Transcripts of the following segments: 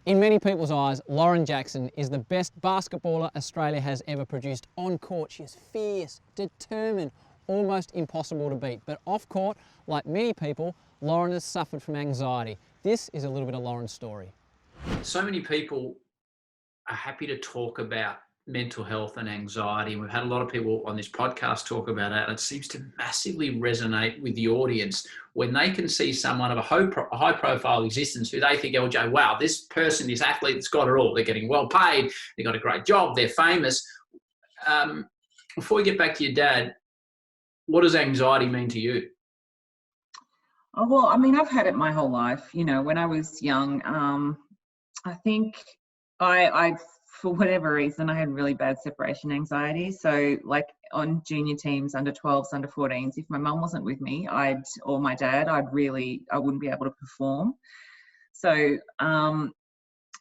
In many people's eyes, Lauren Jackson is the best basketballer Australia has ever produced. On court, she is fierce, determined, almost impossible to beat. But off court, like many people, Lauren has suffered from anxiety. This is a little bit of Lauren's story. So many people are happy to talk about mental health and anxiety. We've had a lot of people on this podcast talk about that. It seems to massively resonate with the audience when they can see someone of a high profile existence who they think, LJ, wow, this person, this athlete has got it all. They're getting well paid. They've got a great job. They're famous. Before we get back to your dad, what does anxiety mean to you? Oh, well, I mean, I've had it my whole life. You know, when I was young, I think I for whatever reason, I had really bad separation anxiety. So like on junior teams, under 12s, under 14s, if my mum wasn't with me, or my dad, I wouldn't be able to perform. So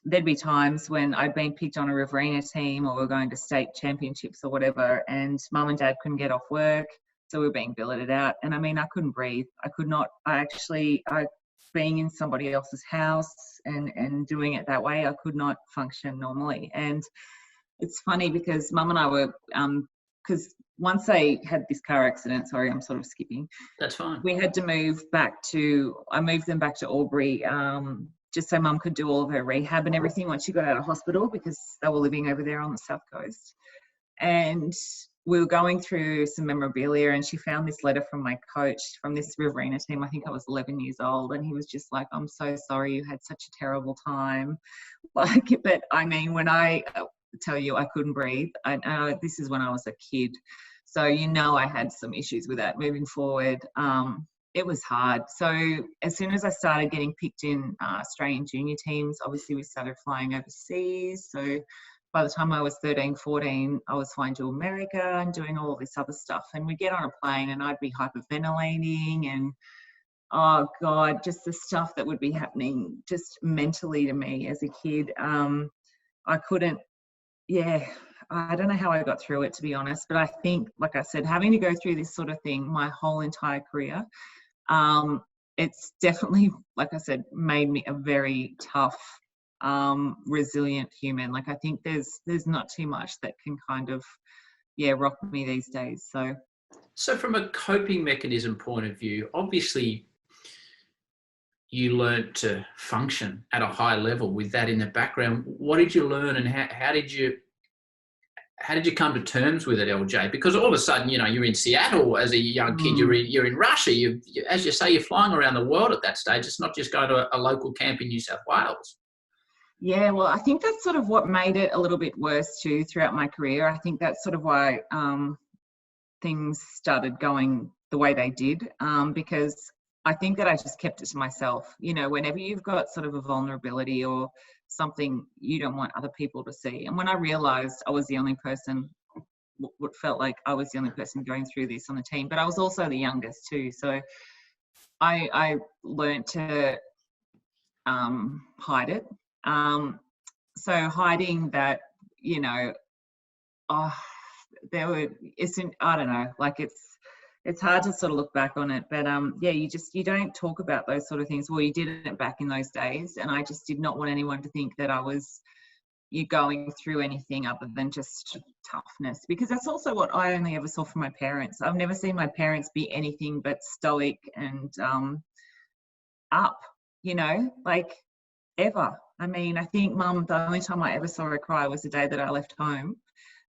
there'd be times when I'd been picked on a Riverina team or we're going to state championships or whatever, and mum and dad couldn't get off work. So we were being billeted out. And I mean, I couldn't breathe. I could not, being in somebody else's house and doing it that way, I could not function normally. And it's funny because mum and I were, because once they had this car accident, sorry, I'm sort of skipping. That's fine. We had to I moved them back to Albury, just so mum could do all of her rehab and everything once she got out of hospital, because they were living over there on the South Coast. And we were going through some memorabilia and she found this letter from my coach from this Riverina team. I think I was 11 years old, and he was just like, I'm so sorry you had such a terrible time. Like, but I mean, when I tell you I couldn't breathe, this is when I was a kid. So, you know, I had some issues with that moving forward. It was hard. So as soon as I started getting picked in Australian junior teams, obviously we started flying overseas. So by the time I was 13, 14, I was flying to America and doing all this other stuff. And we'd get on a plane and I'd be hyperventilating and, oh God, just the stuff that would be happening just mentally to me as a kid. I couldn't, I don't know how I got through it, to be honest. But I think, like I said, having to go through this sort of thing my whole entire career, it's definitely, like I said, made me a very tough, resilient human. Like, I think there's not too much that can kind of rock me these days. So from a coping mechanism point of view, obviously you learned to function at a high level with that in the background. What did you learn, and how did you come to terms with it, LJ? Because all of a sudden, you know, you're in Seattle as a young kid, you're in Russia, you, as you say, you're flying around the world at that stage. It's not just going to a local camp in New South Wales. Yeah, well, I think that's sort of what made it a little bit worse too throughout my career. I think that's sort of why things started going the way they did, because I think that I just kept it to myself. You know, whenever you've got sort of a vulnerability or something you don't want other people to see. And when I realised I was the only person, what felt like I was the only person going through this on the team, but I was also the youngest too. So I learned to hide it. So hiding that, you know, I don't know, like it's hard to sort of look back on it, but you don't talk about those sort of things. Well, you didn't back in those days, and I just did not want anyone to think that I was going through anything other than just toughness, because that's also what I only ever saw from my parents. I've never seen my parents be anything but stoic and up, you know, like ever. I mean, I think mum, the only time I ever saw her cry was the day that I left home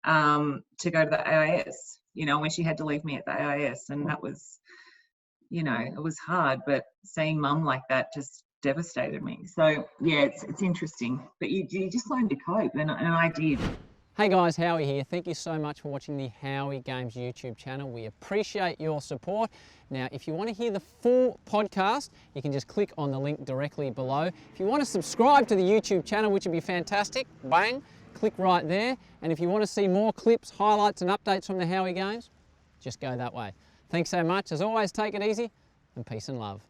to go to the AIS, you know, when she had to leave me at the AIS. And that was, you know, it was hard, but seeing mum like that just devastated me. So yeah, it's interesting, but you just learn to cope, and I did. Hey guys, Howie here. Thank you so much for watching the Howie Games YouTube channel. We appreciate your support. Now, if you want to hear the full podcast, you can just click on the link directly below. If you want to subscribe to the YouTube channel, which would be fantastic, bang, click right there. And if you want to see more clips, highlights and updates from the Howie Games, just go that way. Thanks so much. As always, take it easy and peace and love.